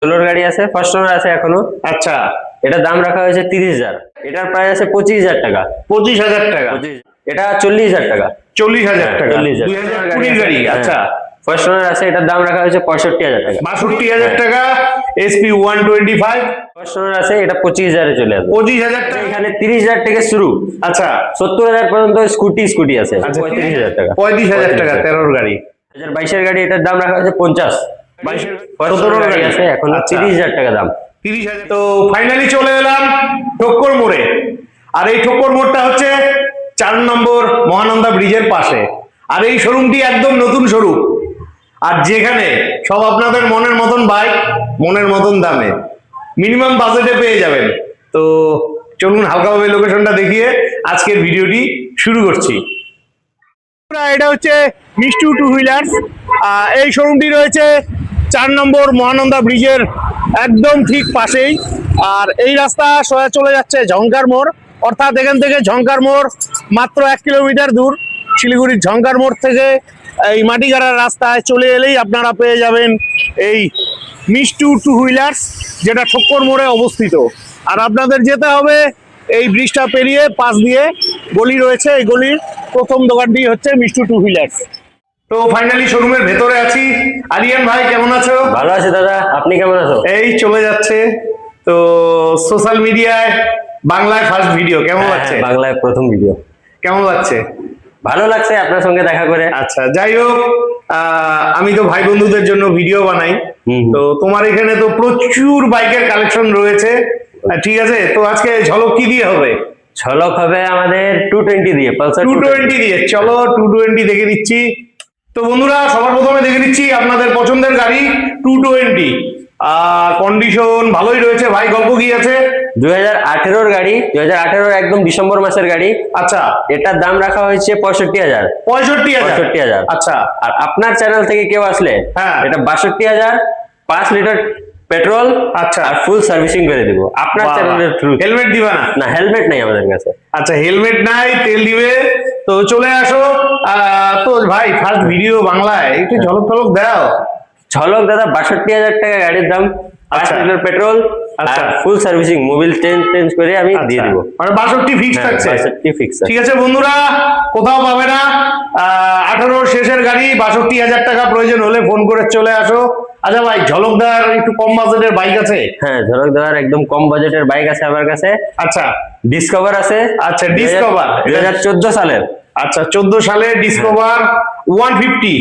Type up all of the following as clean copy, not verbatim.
সোলোর গাড়ি আছে, first owner আছে এখনো। আচ্ছা, এটার দাম রাখা হয়েছে 30,000। এটার প্রাইস আছে 25,000 টাকা। 25,000 টাকা। এটা 40,000 টাকা। 40,000 টাকা। 40,000 2020 গাড়ি। আচ্ছা, ফার্স্ট ওনার আছে, এটার দাম রাখা হয়েছে 65,000 টাকা। 62,000 টাকা। SP 125 ফার্স্ট ওনার আছে, এটা 25,000 এ চলে আসবে। 25,000 টাকা। এখানে 30,000 থেকে শুরু। আচ্ছা, 70,000 পর্যন্ত স্কুটি আছে। আচ্ছা, 35,000 টাকা। 35,000 টাকা 13 গাড়ি। 2022 এর গাড়ি, এটার দাম রাখা হয়েছে 50। 17 গাড়ি আছে এখন 30,000 টাকা দাম। 30,000। তো ফাইনালি চলে এলাম ঠক্কর মোড়ে। আর এই ঠক্কর মোড়টা হচ্ছে 4 নম্বর মহানন্দা ব্রিজের পাশে। আর এই শোরুমটি একদম নতুন শোরুম, আর যেখানে সব আপনাদের মনের মতন বাইক, মনের মতন দামে, মিনিমাম বাজেটে পেয়ে যাবেন। তো চলুন হালকাভাবে লোকেশনটা দেখিয়ে আজকের ভিডিওটি শুরু করছি। এটা হচ্ছে মিষ্টু টু হুইলার্স। এই শোরুমটি রয়েছে 4 নম্বর মহানন্দা ব্রিজের একদম ঠিক পাশেই। আর এই রাস্তা সোজা চলে যাচ্ছে ঝংকার মোড়, অর্থাৎ এখান থেকে ঝংকার মোড় মাত্র 1 কিলোমিটার দূর। শিলিগুড়ির ঝংকার মোড় থেকে এই মাটিগাড়ার রাস্তায় চলে এলেই আপনারা পেয়ে যাবেন এই মিষ্টু টু হুইলার্স, যেটা ঠক্কর মোড়ে অবস্থিত। আর আপনাদের যেতে হবে এই ব্রিজটা পেরিয়ে, পাশ দিয়ে গলি রয়েছে, এই গলির প্রথম দোকানটি হচ্ছে মিষ্টু টু হুইলার্স। তো ফাইনালি শোরুমের ভেতরে আছি। আরিয়ান ভাই কেমন আছো? ভালো আছে দাদা, আপনি কেমন আছো? এই চলে যাচ্ছে। তো সোশ্যাল মিডিয়ায় বাংলায় ফার্স্ট ভিডিও কেমন লাগছে? বাংলায় প্রথম ভিডিও। কেমন লাগছে? ভালো লাগছে আপনার সঙ্গে দেখা করে। আচ্ছা, যাই হোক, আমি তো ভাই বন্ধুদের জন্য ভিডিও বানাই। তো তোমার এখানে তো প্রচুর বাইকের কালেকশন রয়েছে, ঠিক আছে। তো আজকে ঝলক কি দিয়ে হবে? ঝলক হবে আমাদের 220 দিয়ে, পালসার 220 দিয়ে। চলো 220 দেখে দিচ্ছি। তো বন্ধুরা, সবার প্রথমে দেখে দিচ্ছি আপনাদের পছন্দের গাড়ি 220। আর কন্ডিশন ভালোই রয়েছে। ভাই গল্প কি আছে? 2018 গাড়ি, 2018 একদম ডিসেম্বর মাসের গাড়ি। আচ্ছা, এটার দাম রাখা হয়েছে 65,000। 65,000। আচ্ছা, আর আপনার চ্যানেল থেকে কেউ আসলে এটা 62,000, 5 লিটার পেট্রোল, আচ্ছা, আর ফুল সার্ভিসিং করে দিব আপনার চ্যানেলের থ্রু। হেলমেট দিবা না? না, হেলমেট নাই আমাদের কাছে। আচ্ছা, হেলমেট নাই, তেল দিবে। তো চলে আসো। তো ভাই ফার্স্ট ভিডিও বাংলায়, একটু ঝলক টলক দাও। ঝলক দাদা 62,000 টাকা গাড়ির দাম, 5 লিটার পেট্রোল, আচ্ছা, ফুল সার্ভিসিং, মোবিল চেঞ্জ করে আমি দিয়ে দিব। মানে 62 ফিক্স থাকছে? 62 ফিক্স। ঠিক আছে বন্ধুরা, কোথাও পাবে না। 18 শেষের গাড়ি, 62,000 টাকা। প্রয়োজন হলে ফোন করে চলে আসো। আচ্ছা ভাই, ঝলকদার একটু কম বাজেটের বাইক আছে? হ্যাঁ, ঝলক দাদার একদম কম বাজেটের বাইক আছে আমার কাছে। আচ্ছা, ডিসকভার আছে। আচ্ছা, ডিসকভার 2014 সালের। আচ্ছা, 14 সালের ডিসকভার 150।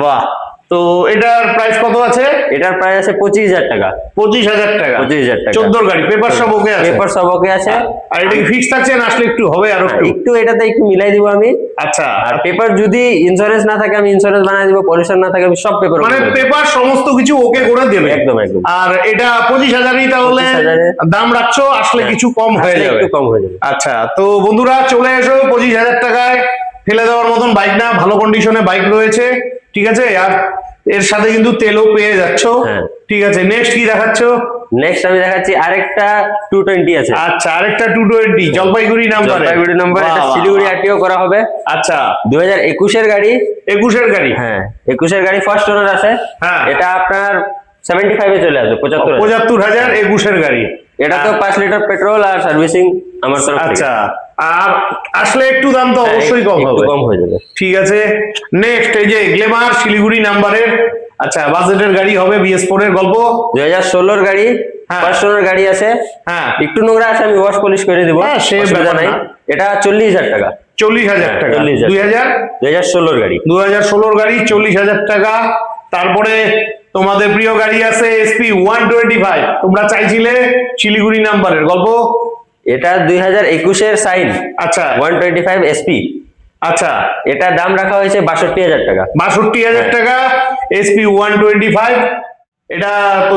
বাহ। তো এটার প্রাইস কত আছে? এটার প্রাইস আছে 25,000 টাকা। 25,000 টাকা। 25,000 টাকা। 14 গাড়ি, পেপার সব ওকে আছে? পেপার সব ওকে আছে। আর এটা কি ফিক্স থাকছে না আসলে একটু হবে? আর একটু এটাতে একটু মিলাই দিব আমি। আচ্ছা, আর পেপার যদি ইন্স্যুরেন্স না থাকে আমি ইন্স্যুরেন্স বানিয়ে দিব, পলিউশন না থাকে আমি সব পেপার, মানে পেপার সমস্ত কিছু ওকে করে দেবে? একদম একদম। আর এটা 25,000ই তাহলে দাম রাখছো, আসলে কিছু কম হয়ে যাবে? একটু কম হয়ে যাবে। আচ্ছা, তো বন্ধুরা চলে এসো। 25,000 টাকায় ফেলে দেওয়ার মতন বাইক না, ভালো কন্ডিশনে বাইক রয়েছে, ঠিক আছে। আর এর সাথে কিন্তু তেলও পেয়ে যাচ্ছ, ঠিক আছে। নেক্সট কি দেখাচ্ছ? নেক্সট আমি দেখাচ্ছি আরেকটা 220 আছে। আচ্ছা, আরেকটা 220 জলপাইগুড়ি নাম্বার। জলপাইগুড়ি নাম্বার, এটা শিলিগুড়ি আরটিও করা হবে। আচ্ছা, 2021 এর গাড়ি। 21 এর গাড়ি? হ্যাঁ, 21 এর গাড়ি, ফার্স্ট ওনার আছে। হ্যাঁ, এটা আপনার 75 এ চলে আসবে। 75,000 21 এর গাড়ি। এটা তো 5 লিটার পেট্রোল আর সার্ভিসিং আমার তরফ থেকে। আচ্ছা, আর আসলে একটু দাম তো অবশ্যই কম হবে, কম হয়ে যাবে। ঠিক আছে। নেক্সট এই যে গ্ল্যামার শিলিগুড়ি নাম্বারের। আচ্ছা, বাজেটের গাড়ি হবে, BS4 এর গল্প। 2016 এর গাড়ি, ফার্স্ট ওনার গাড়ি আছে। হ্যাঁ, একটু নোংরা আছে, আমি ওয়াশ পলিশ করে দিব, অসুবিধা নাই। এটা 40,000 টাকা। 40,000 টাকা। 2016 এর গাড়ি। 2016 গাড়ি, 40,000 টাকা। তারপরে তোমাদের প্রিয় গাড়ি আছে SP 125। তোমরা চাইছিলে শিলিগুড়ি নাম্বারের গল্প। এটা 2021 এর সাইন। আচ্ছা, 125 SP। আচ্ছা, এটা দাম রাখা হয়েছে 62,000 টাকা। 62,000 টাকা SP 125। এটা তো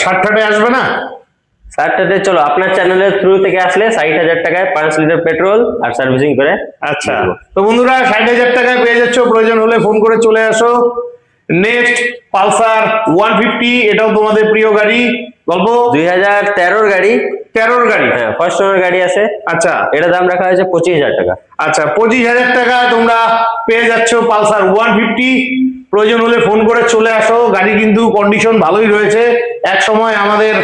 60 আসবে না? 60 চলো, আপনার চ্যানেলের থ্রু থেকে আসলে 60,000 টাকায় 5 লিটার পেট্রোল আর সার্ভিসিং করে। আচ্ছা, তো বন্ধুরা 60,000 টাকায় পেয়ে যাচ্ছ, প্রয়োজন হলে ফোন করে চলে আসো। নেক্সট পালসার 150, এটাও তোমাদের প্রিয় গাড়ি, গল্প। 2013 গাড়ি। 13 গাড়ি? হ্যাঁ, ফার্স্ট ওনার গাড়ি আছে। আচ্ছা, এটা দাম রাখা হয়েছে 25,000 টাকা। আচ্ছা, 25,000 টাকা তোমরা পেয়ে যাচ্ছ পালসার 150। প্রয়োজন হলে ফোন করে চলে আসো। গাড়ি কিন্তু কন্ডিশন ভালোই রয়েছে, এক সময় আমাদের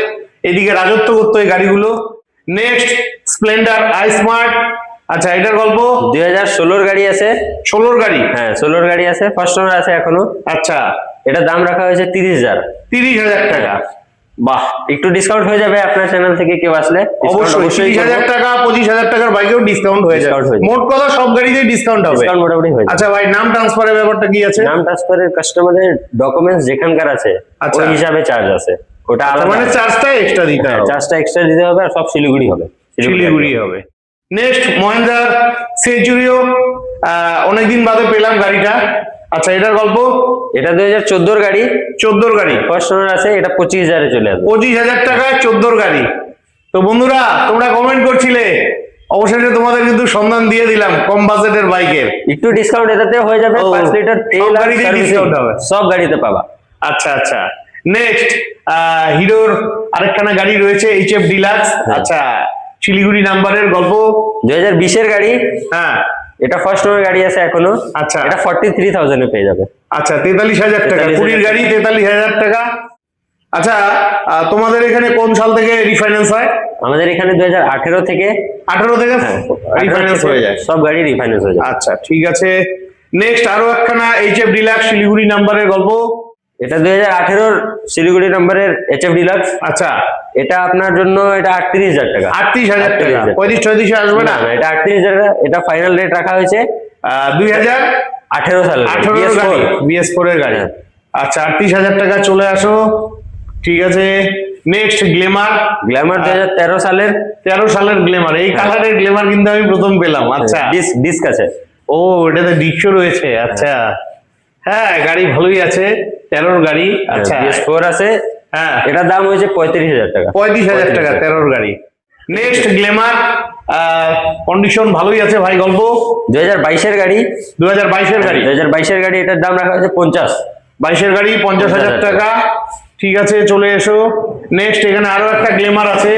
এদিকে রাজত্ব করতো এই গাড়িগুলো। Next Splendor I smart. আচ্ছা, এটার গল্প 2016 গাড়ি আছে। 16 গাড়ি? হ্যাঁ 16 গাড়ি আছে, ফার্স্ট ওনার আছে এখনো। আচ্ছা, এটা দাম রাখা হয়েছে 30,000। 30,000 টাকা? বাহ, একটু ডিসকাউন্ট হয়ে যাবে আপনার চ্যানেল থেকে কেউ আসলে। অবশ্যই 30,000 টাকা 25,000 টাকার বাইকেও ডিসকাউন্ট হয়ে যাবে। মোট কথা সব গাড়িতেই ডিসকাউন্ট হবে। ডিসকাউন্ট মোটামুটি হয়ে যাবে। আচ্ছা ভাই, নাম ট্রান্সফারের ব্যাপারটা কি আছে? নাম ট্রান্সফারের কাস্টমারের ডকুমেন্টস যেখানকার আছে আচ্ছা। ওই হিসাবে চার্জ আছে, ওটা আলাদা। মানে চার্জটা এক্সট্রা দিতে হবে? চার্জটা এক্সট্রা দিতে হবে, আর সব শিলিগুড়ি হবে। শিলিগুড়ি হবে। নেক্সট মহেন্দ্রা সেঞ্চুরিও, অনেকদিন বাদে পেলাম গাড়িটা। আচ্ছা, এটার গল্প? এটা 2014 গাড়ি। 14 গাড়ি ফার্স্ট ওনার আছে, এটা 25,000 এ চলে আসবে। 25,000 টাকায় 14 গাড়ি। তো বন্ধুরা, তোমরা কমেন্ট করছিলে, অবশেষে তোমাদের কিন্তু সন্ধান দিয়ে দিলাম কম বাজেটের বাইকের। একটু ডিসকাউন্ট এটাতে হয়ে যাবে। 5 লিটার তেল আর ডিসকাউন্ট হবে, সব গাড়িতে পাবা। আচ্ছা আচ্ছা। নেক্সট হিরোর আরেকখানা গাড়ি রয়েছে, HF ডিলাক্স। আচ্ছা, শিলিগুড়ি নাম্বারের গল্প? 2020 এর গাড়ি। হ্যাঁ, এটা ফার্স্ট ওনার গাড়ি আছে এখনো। আচ্ছা, এটা 43,000 এ পেয়ে যাবে। আচ্ছা, 43,000 টাকা। 20 গাড়ি 43,000 টাকা। আচ্ছা, তোমাদের এখানে কোন সাল থেকে রিফাইন্যান্স হয়? আমাদের এখানে 2018 থেকে। 18 থেকে রিফাইন্যান্স হয়ে যায়, সব গাড়ি রিফাইন্যান্স হয়ে যায়। আচ্ছা, ঠিক আছে। নেক্সট আরো একখানা HF ডিলাক্স শিলিগুড়ি নাম্বারের গল্প? এটা 2018 শিলিগুড়ি নাম্বারের HF ডিলাক্স। আচ্ছা, এটা আপনার জন্য এটা 38,000 টাকা। 38,000 টাকা? 35-36 আসবে না? না, এটা 38,000 টাকা। এটা ফাইনাল রেট রাখা হয়েছে 2018 সালে। 18 গাড়ি, BS4 এর গাড়ি। আচ্ছা, 38,000 টাকা চলে আসো। ঠিক আছে। Next Glamour. গ্ল্যামার 2013 সালের। 13 সালের গ্ল্যামার। এই কালারের গ্ল্যামার কিন্তু আমি প্রথম পেলাম। আচ্ছা, ডিস্ক আছে। ও, এটাতে ডিস্কও রয়েছে। আচ্ছা, হ্যাঁ, গাড়ি ভালোই আছে, 13 গাড়ি। আচ্ছা, BS4 আছে। হ্যাঁ, এটার দাম হয়েছে 35,000 টাকা। 35,000 টাকা 13 গাড়ি। নেক্সট গ্ল্যামার, কন্ডিশন ভালোই আছে ভাই। গল্প? 2022 এর গাড়ি। 2022 এর গাড়ি? 2022 এর গাড়ি, এটার দাম রাখা হয়েছে 50। 22 এর গাড়ি 50,000 টাকা। ঠিক আছে, চলে এসো। নেক্সট এখানে আরো একটা গ্ল্যামার আছে,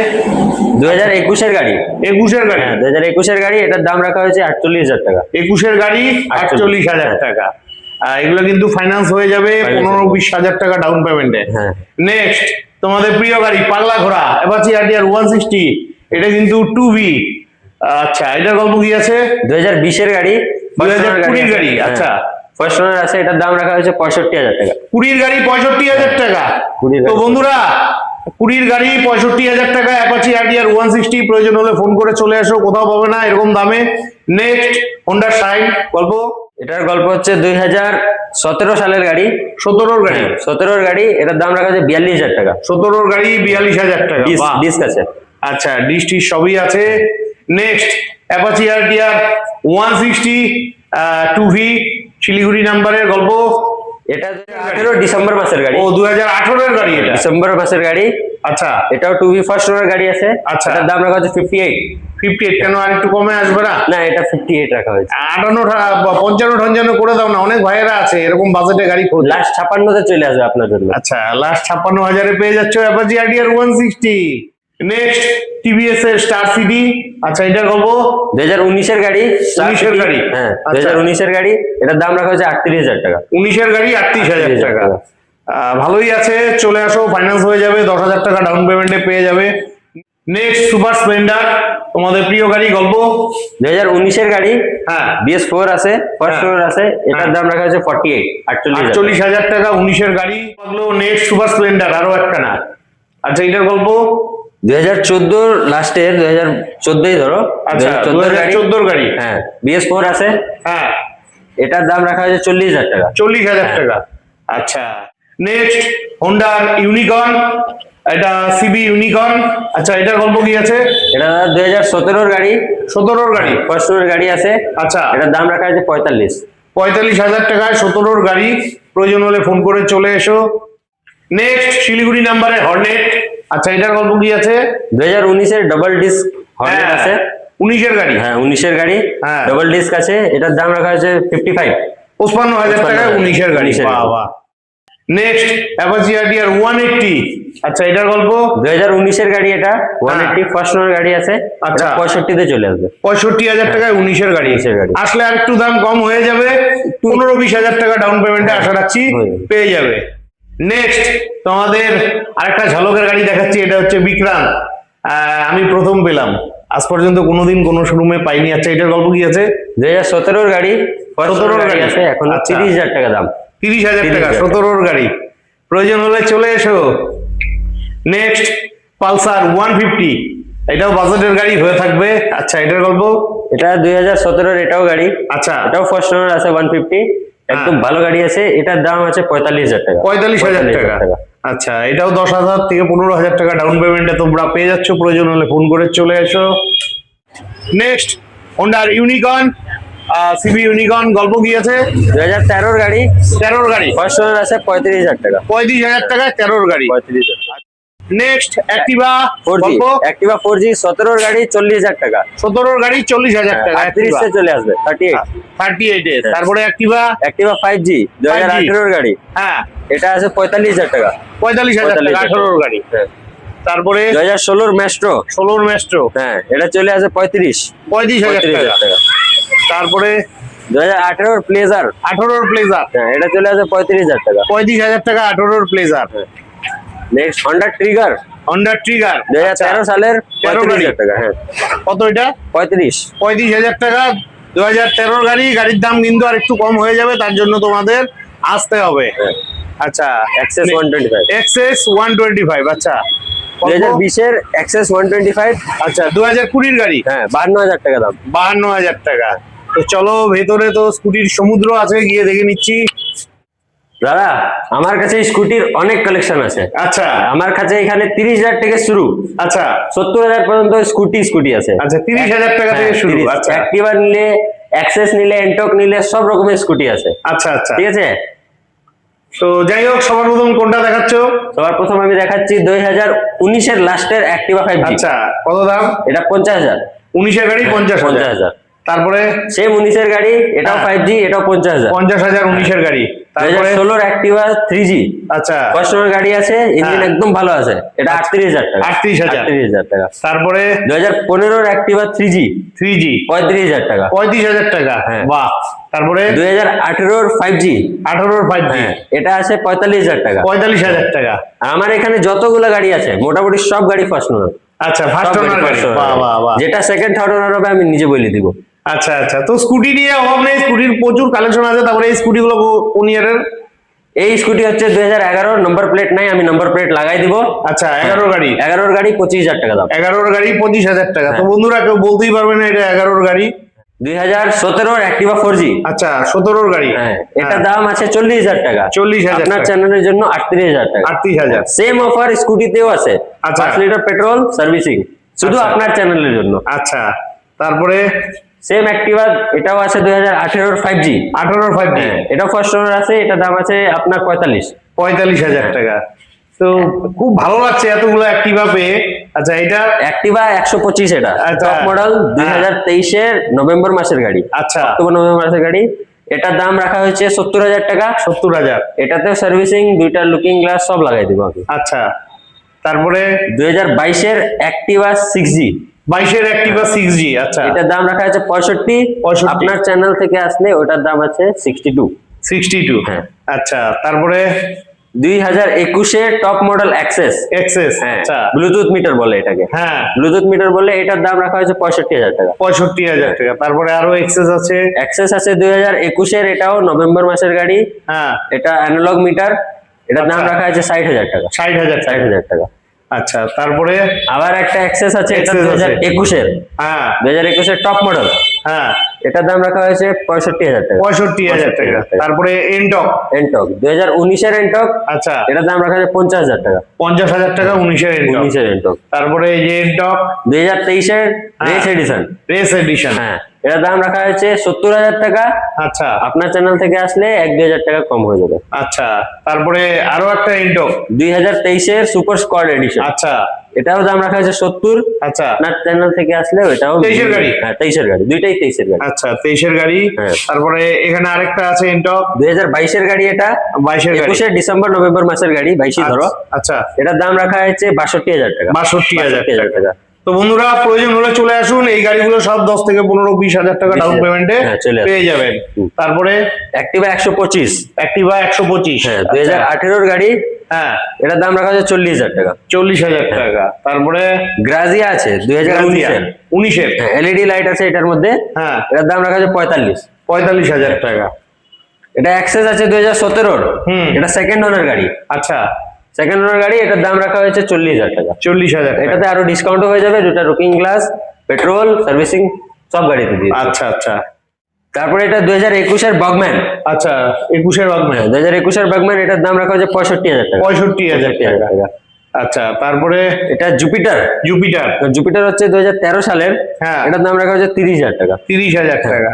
2021 এর গাড়ি। 21 এর গাড়ি? 2021 এর গাড়ি, এটার দাম রাখা হয়েছে 48,000 টাকা। 21 এর গাড়ি 48,000 টাকা। এগুলো কিন্তু ফাইন্যান্স হয়ে যাবে 15-20,000 টাকা ডাউন পেমেন্টে। হ্যাঁ। নেক্সট তোমাদের প্রিয় গাড়ি পাগলা ঘোড়া অ্যাপাচি RTR 160। এটা কিন্তু 2V। আচ্ছা, এটার গল্প কি আছে? 2020 এর গাড়ি। 2020 গাড়ি? আচ্ছা, ফার্স্ট ওনার আছে, এটার দাম রাখা হয়েছে 65,000 টাকা। 20 গাড়ি 65,000 টাকা। তো বন্ধুরা, 20 গাড়ি 65,000 টাকা অ্যাপাচি RTR 160। প্রয়োজন হলে ফোন করে চলে আসো, কোথাও পাবে না এরকম দামে। Next Honda shine. গল্প? এটার গল্প হচ্ছে 2017 সালের গাড়ি। 17 গাড়ি? 17 গাড়ি, এটার দাম রাখা হয়েছে 42,000 টাকা। 17 গাড়ি 42,000 টাকা। ডিস্ক আছে। আচ্ছা, ডিস্ক সবই আছে। Next Apache RTR 160 2V Siliguri নাম্বারের গল্প? এটা 2018 ডিসেম্বর মাসের গাড়ি। ও, 2018 এর গাড়ি এটা? ডিসেম্বর মাসের গাড়ি। আচ্ছা, এটাও 2V ফার্স্ট ওনার গাড়ি আছে। আচ্ছা, এটার দাম রাখা হচ্ছে 58। 58? কেন, আর একটু কমে আসবে না? না, এটা 58 রাখা হয়েছে। 55-58 করে দাও না, অনেক ভাইয়েরা আছে এরকম বাজেটে গাড়ি খোঁজে। লাস্ট 56 চলে আসবে আপনার জন্য। আচ্ছা, লাস্ট 56,000 পেয়ে যাচ্ছ অ্যাপাচি RTR 160। নেক্সট TVS এর স্টার সিটি। আচ্ছা, এটার গল্প? 2019 এর গাড়ি। 19 এর গাড়ি? হ্যাঁ, 2019 এর গাড়ি, এটার দাম রাখা হয়েছে 38,000 টাকা। 19 এর গাড়ি 38,000 টাকা। ভালোই আছে, চলে আসো, ফাইন্যান্স হয়ে যাবে, 10,000 টাকা ডাউন পেমেন্টে পেয়ে যাবে। নেক্সট সুপার স্প্লেন্ডার, তোমাদের প্রিয় গাড়ি। গল্প? 2019 এর গাড়ি। হ্যাঁ, BS4 আছে, ফার্স্ট ওনার আছে, এটার দাম রাখা হয়েছে 48,000 টাকা। 19 এর গাড়ি। নেক্সট সুপার স্প্লেন্ডার আরো একটা না। আচ্ছা, এটার গল্প? 2014 লাস্টের, 2014 ধরো। আচ্ছা, 2014 গাড়ি? হ্যাঁ, BS4 আছে। হ্যাঁ, এটার দাম রাখা হয়েছে 40,000 টাকা। 40,000 টাকা। আচ্ছা, নেক্সট হোন্ডার ইউনিকর্ন, এটা CB ইউনিকর্ন। আচ্ছা, এটার গল্প কি আছে? এটা 2017 গাড়ি। 17 গাড়ি? ফার্স্ট ওনার গাড়ি আছে। আচ্ছা, এটার দাম রাখা হয়েছে 45। 45,000 টাকায় 17 গাড়ি। প্রয়োজন হলে ফোন করে চলে এসো। নেক্সট শিলিগুড়ি নাম্বারে হর্নেট। আচ্ছা, এটার গল্প কি আছে? 2019 এর ডাবল ডিস্ক হর্নেট আছে। 19 এর গাড়ি? হ্যাঁ, 19 এর গাড়ি, হ্যাঁ, ডাবল ডিস্ক আছে। এটার দাম রাখা হয়েছে 55। 55,000 টাকায় 19 এর গাড়ি। বাহ বাহ, নেক্সট অ্যাপাচি আরটিআর 180। আচ্ছা, এটার গল্প 2019 গাড়ি, এটা 180 ফার্স্ট ওনার গাড়ি আছে। আচ্ছা। 65 তে চলে আসবে। 65,000 টাকায় 19-এর গাড়ি। 19-এর গাড়ি। আসলে আর একটু দাম কম হয়ে যাবে, 15-20,000 টাকা ডাউন পেমেন্টে আশা রাখছি পেয়ে যাবে। নেক্সট তোমাদের আরেকটা ঝলকের গাড়ি দেখাচ্ছি, এটা হচ্ছে বিক্রান্ত। আমি প্রথম পেলাম, আজ পর্যন্ত কোনোদিন কোনো শোরুমে পাইনি। আচ্ছা, এটার গল্প কি আছে? 2017 গাড়ি, 17 গাড়ি আছে, এখন আচ্ছা। 30,000 টাকা দাম। 30,000 টাকা, 30,000 17 গাড়ি। প্রয়োজন হলে চলে এসো। নেক্সট পালসার 150, এটাও বাজেটের গাড়ি হয়ে থাকবে। আচ্ছা, এটার গল্প? এটা 2017 এটাও গাড়ি। আচ্ছা, এটাও ফার্স্ট ওনার আছে 150, একদম ভালো গাড়ি আছে। এটার দাম আছে 45,000 টাকা। 45,000 টাকা। আচ্ছা, এটাও 10,000 থেকে 15,000 টাকা ডাউন পেমেন্টে তোমরা পেয়ে যাচ্ছ। প্রয়োজন হলে ফোন করে চলে এসো। নেক্সট হোন্ডার ইউনিকর্ন, সিবি ইউনিকর্ন, গল্প কি আছে? 2013 গাড়ি, 13 গাড়ি, ফার্স্ট ওনার আছে 35,000 টাকা। 35,000 টাকায় 13 গাড়ি। 35,000। নেক্সট অ্যাক্টিভা 4G, গল্প? অ্যাক্টিভা 4G 17 গাড়ি 40,000 টাকা। 17 গাড়ি 40,000 টাকা। 38 তে চলে আসবে, 38। 38 এ। তারপরে অ্যাক্টিভা অ্যাক্টিভা 5G 2018 গাড়ি, হ্যাঁ এটা আছে 45,000 টাকা। 45,000 টাকা, 18 গাড়ি। হ্যাঁ। তারপরে 2016 ম্যাস্ট্রো, 16 ম্যাস্ট্রো, হ্যাঁ, এটা চলে আসে 35,000 টাকা। টাকা। তারপরে 2018 প্লেজার, 18 প্লেজার, হ্যাঁ, এটা চলে আসে 35,000 টাকা। 35,000 টাকা 18 pleasure. Next Honda trigger, Honda trigger 2013 সালের 35,000 টাকা। হ্যাঁ, কত এটা? 35। 35,000 টাকা, 2013 গাড়ি। গাড়ির দাম কিন্তু আর একটু কম হয়ে যাবে, তার জন্য তোমাদের আসতে হবে। হ্যাঁ। আচ্ছা, অ্যাক্সেস 125, এক্সএস 125। আচ্ছা, 2020 এর অ্যাক্সেস 125, আচ্ছা 2020 গাড়ি, হ্যাঁ, 52,000 টাকা দাম। 52,000 টাকা। তো চলো, ভেতরে তো স্কুটির সমুদ্র আছে, গিয়ে দেখে নিচ্ছি। দাদা, আমার কাছে স্কুটির অনেক কালেকশন আছে। আচ্ছা আমার কাছে এখানে 30,000 থেকে শুরু, আচ্ছা 70,000 পর্যন্ত স্কুটি আছে। আচ্ছা, 30,000 টাকা থেকে হ্যাঁ, শুরু। 30। আচ্ছা অ্যাক্টিভা নিলে, অ্যাক্সেস নিলে, এন্টক নিলে সব রকমের স্কুটি আছে। আচ্ছা আচ্ছা। ঠিক আছে, তো যাই হোক, সবার প্রথম কোনটা দেখাচ্ছ? সবার প্রথম আমি দেখাচ্ছি 2019 এর লাস্টের অ্যাক্টিভা 5G। আচ্ছা, কত দাম? এটা 50,000। 19-এর গাড়ি 50,000। 50,000। তারপরে সেম 19 এর গাড়ি, এটাও হ্যাঁ। 5G, এটাও 50,000। 50,000 19-এর গাড়ি। তারপরে 2016 অ্যাক্টিভা 3G আচ্ছা ফার্স্ট ওনার গাড়ি আছে, ইঞ্জিন হ্যাঁ। একদম ভালো আছে, এটা 38,000 টাকা। 38,000 38,000 টাকা। তারপরে 2015 অ্যাক্টিভা 3G 3G 35,000 টাকা। 35,000 টাকা। হ্যাঁ। বাহ। তারপরে 2018 5G, 18-র 5G হ্যাঁ, এটা আছে 45,000 টাকা। 45,000 টাকা। আর আমার এখানে যতগুলো গাড়ি আছে মোটামুটি সব গাড়ি ফার্স্ট ওনার। আচ্ছা, ফার্স্ট ওনার গাড়ি। বাহ বাহ বাহ। যেটা সেকেন্ড থার্ড ওনার হবে আমি নিজে বলে দিব। আচ্ছা আচ্ছা, তো স্কুটি নিয়ে অভাব নেই, স্কুটির প্রচুর কালেকশন আছে। তারপরে এই স্কুটি গুলো কোন ইয়ারের? এই স্কুটি হচ্ছে 2011, নম্বর প্লেট নাই, আমি নম্বর প্লেট লাগাই দিব। আচ্ছা, 11-র গাড়ি। 11 গাড়ি 25,000 টাকা দাম। 11-র গাড়ি 25,000 টাকা। তো বন্ধুরা, কেউ বলতেই পারবে না এটা 11-র গাড়ি। 2017 অ্যাক্টিভা 4G, আচ্ছা 17-র গাড়ি। হ্যাঁ, এটা দাম আছে 40,000 টাকা। 40,000 আপনার টাকা। চ্যানেলের জন্য 38,000 টাকা। 38,000। সেম অফার স্কুটিতেও আছে, আচ্ছা। 5 লিটার পেট্রোল সার্ভিসিং, শুধু আচ্ছা। আপনার চ্যানেলের জন্য। আচ্ছা, তারপরে সেম অ্যাক্টিভা এটাও আছে 2018 5G, 18-র 5G, হ্যাঁ, এটাও ফার্স্ট ওনার আছে, এটা দাম আছে আপনার 45,000 টাকা। তো খুব ভালো লাগছে এতগুলো অ্যাক্টিভা পেয়ে। আচ্ছা, এটা অ্যাক্টিভা 125, এটা আচ্ছা। টপ মডেল 2023 এর নভেম্বর মাসের গাড়ি, আচ্ছা অক্টোবর নভেম্বর মাসের গাড়ি। এটার দাম রাখা হয়েছে 70,000 টাকা। 70,000। এটাতেও সার্ভিসিং, দুইটা লুকিং গ্লাস সব লাগাই দিব আমি। আচ্ছা, তারপরে 2022 এর অ্যাক্টিভা 6G, 22-এর অ্যাক্টিভা 6G। আচ্ছা, এটার দাম রাখা আছে 65। 65। আপনার চ্যানেল থেকে আসলে ওটার দাম আছে 62। 62। হ্যাঁ। আচ্ছা, তারপরে 2021 এর টপ মডেল অ্যাক্সেস, এক্সেস। হ্যাঁ, আচ্ছা, ব্লুটুথ মিটার বলে এটাকে, হ্যাঁ, ব্লুটুথ মিটার বলে। এটার দাম রাখা হয়েছে 65,000 টাকা। 65,000 টাকা। তারপরে আরো এক্সেস আছে। অ্যাক্সেস আছে 2021 এর, এটাও নভেম্বর মাসের গাড়ি, হ্যাঁ, এটা অ্যানালগ মিটার, এটার দাম আচ্ছা। রাখা আছে 60,000 টাকা। 60,000 টাকা। 60,000 টাকা। আচ্ছা, তারপরে আবার একটা অ্যাক্সেস আছে, এটা Access আছে। 2021 এর, হ্যাঁ 2021 এর টপ মডেল, হ্যাঁ, এটার দাম রাখা হয়েছে 65,000 টাকা। 65,000 টাকা। তারপরে এনটক। এন্টক 2019 এর এন্টক, আচ্ছা, এটার দাম রাখা হয়েছে 50,000 টাকা। 50,000 টাকা 19-এর এনটক। 19 এর এন্টক। তারপরে এই যে এনটক 2023 এর রেস এডিশন, রেস এডিশন। হ্যাঁ, এটার দাম রাখা হয়েছে 70,000 টাকা। আচ্ছা আপনার চ্যানেল থেকে আসলে 1-2,000 টাকা কম হয়ে যাবে। আচ্ছা, তারপরে আরো একটা এনটক। 2023 এর সুপার স্কোয়াড এডিশন, আচ্ছা, এটাও দাম রাখা হয়েছে 70। আচ্ছা আপনার চ্যানেল থেকে আসলে ওটাও 23-এর গাড়ি? হ্যাঁ 23-এর গাড়ি, দুইটাই 23-এর গাড়ি। আচ্ছা 23-এর গাড়ি। হ্যাঁ। তারপরে এখানে আরেকটা আছে এনটক 2022-এর গাড়ি এটা, 22-এর গাড়ি। 21 ডিসেম্বর নভেম্বর মাসের গাড়ি, 22 ধরো। আচ্ছা এটার দাম রাখা হয়েছে 62,000 টাকা। 62,000 টাকা। তো বন্ধুরা প্রয়োজন হলে চলে আসুন, এই গাড়িগুলো সব 10 থেকে 15-20 হাজার টাকা ডাউন পেমেন্টে হ্যাঁ, চলে আসুন। পেয়ে যাবেন। তারপরে অ্যাক্টিভা 125, অ্যাক্টিভা 125। হ্যাঁ 2018-এর গাড়ি, হ্যাঁ এটার দাম রাখা হয়েছে 40,000 টাকা। 40,000 টাকা। তারপরে গ্রাজিয়া আছে 2019-এর, 19-এর। হ্যাঁ এলইডি লাইট আছে এটার মধ্যে, হ্যাঁ এটার দাম রাখা হয়েছে 45। 45,000 টাকা। এটা অ্যাক্সেস আছে 2017-এর, এটা সেকেন্ড ওনার গাড়ি, আচ্ছা সেকেন্ড ওনার গাড়ি, এটার দাম রাখা হয়েছে 40,000 টাকা। 40,000 টাকা। এটাতে আরো ডিসকাউন্টও হয়ে যাবে, দুটা রুকিং গ্লাস, পেট্রোল, সার্ভিসিং সব গাড়িতে দিয়ে। আচ্ছা আচ্ছা তারপরে এটা 2021-এর বগম্যান, আচ্ছা 21-এর বাগম্যান। 2021-এর বগম্যান, এটার দাম রাখা হয়েছে 65,000 টাকা। 65,000 টাকা। আচ্ছা তারপরে এটা জুপিটার, জুপিটার। জুপিটার হচ্ছে 2013 সালের, হ্যাঁ এটার দাম রাখা হয়েছে 30,000 টাকা। 30,000 টাকা।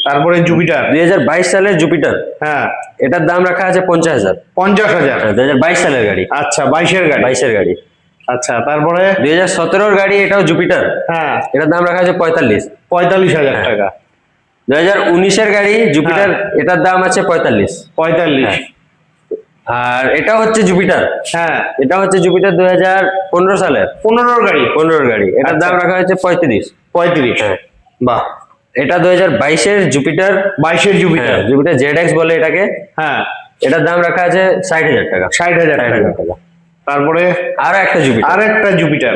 তারপরে জুপিটার 2022 সালের জুপিটার, হ্যাঁ এটার দাম রাখা আছে 50,000। 50,000। 2022 সালের গাড়ি, আচ্ছা 22-এর গাড়ি। 22-এর গাড়ি। আচ্ছা তারপরে 2017-এর গাড়ি, এটাও জুপিটার, হ্যাঁ এটার দাম রাখা আছে 45। 45,000 টাকা। 2019-এর গাড়ি জুপিটার, এটার দাম আছে 45। 45। আর এটা হচ্ছে জুপিটার, হ্যাঁ এটা হচ্ছে জুপিটার 2015 সালের, 15-এর গাড়ি। 15-এর গাড়ি, এটার দাম রাখা হয়েছে 35। 35। হ্যাঁ। বাহ। এটা 2022-এর জুপিটার, 22-এর জুপিটার। জুপিটার ZX বলে এটাকে, হ্যাঁ এটার দাম রাখা আছে 60,000 টাকা। 60,000 টাকা। তারপরে আরো একটা জুপিটার, আরেকটা জুপিটার।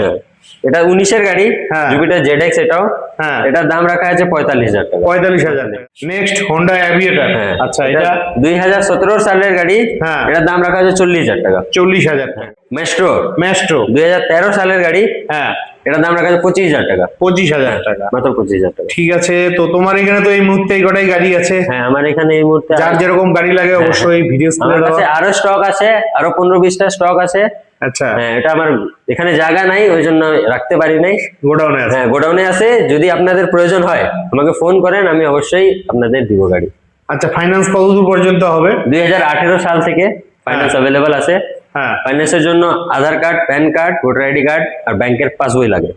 এটা 19-এর গাড়ি, হ্যাঁ। জুপিটার ZX, এটাও, হ্যাঁ এটার দাম রাখা আছে 45,000 টাকা। 45,000 টাকা। Next Honda Aviator. হ্যাঁ। আচ্ছা এটা 2017 সালের গাড়ি, হ্যাঁ। এটার দাম রাখা আছে 40,000 টাকা। 40,000 টাকা। Maestro Maestro. 2013 সালের গাড়ি, হ্যাঁ এটার দাম রাখা আছে 25,000 টাকা। 25,000 টাকা। মাত্র 25,000 টাকা। ঠিক আছে, তো তোমার এখানে তো এই মুহূর্তে এই কটাই গাড়ি আছে। হ্যাঁ আমার এখানে এই মুহূর্তে যার যেরকম গাড়ি লাগে অবশ্যই ভিডিও আমার স্ক্রিনে কাছে দাও। আরো স্টক আছে, আরো 15-20টা স্টক আছে। আচ্ছা হ্যাঁ এটা আমার এখানে জায়গা নাই, ওই জন্য রাখতে পারি নাই। গোডাউনে আছে। হ্যাঁ গোডাউনে আছে, যদি আপনাদের প্রয়োজন হয় আমাকে ফোন করেন, আমি অবশ্যই আপনাদের দিব গাড়ি। আচ্ছা ফাইন্যান্স কতদূর পর্যন্ত হবে? 2018 সাল থেকে ফাইন্যান্স অ্যাভেলেবল আছে। হ্যাঁ ফাইন্যান্সের জন্য Aadhaar card, PAN card, voter ID card আর ব্যাংকের পাসবই লাগে।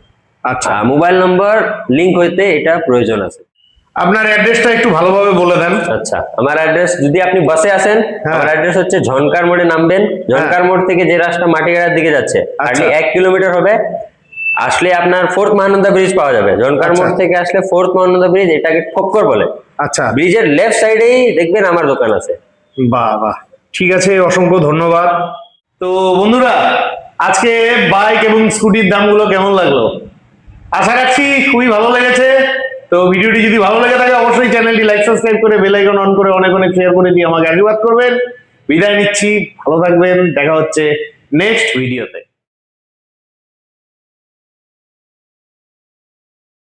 আচ্ছা মোবাইল নম্বর লিংক হইতে এটা প্রয়োজন আছে। আপনার অ্যাড্রেসটা একটু ভালোভাবে বলে দেন। আচ্ছা আমার অ্যাড্রেস, যদি আপনি বাসে আসেন, হ্যাঁ। আমার অ্যাড্রেস হচ্ছে ঝনকার মোড়ে নামবেন। ঝনকার মোড় থেকে যে রাস্তা মাটিগাড়ার দিকে যাচ্ছে, হার্ডলি 1 কিলোমিটার হবে। আসলে আপনার 4th মহানন্দা ব্রিজ পাওয়া যাবে। ঝনকার মোড় থেকে আসলে 4th মহানন্দা ব্রিজ, এটাকে ঠক্কর বলে। আচ্ছা ব্রিজের লেফট সাইডেই দেখবেন আমার দোকান আছে। বাহ বাহ, ঠিক আছে, অসংখ্য ধন্যবাদ। তো বন্ধুরা আজকে বাইক এবং স্কুটির দামগুলো কেমন লাগলো? আশা রাখছি খুবই ভালো লেগেছে। তো ভিডিওটি যদি ভালো লেগে থাকে অবশ্যই চ্যানেলটি লাইক, সাবস্ক্রাইব করে বেল আইকন অন করে অনেক অনেক শেয়ার করে দিয়ে আমাকে আশীর্বাদ করবেন। বিদায় নিচ্ছি, ভালো থাকবেন, দেখা হচ্ছে নেক্সট ভিডিওতে।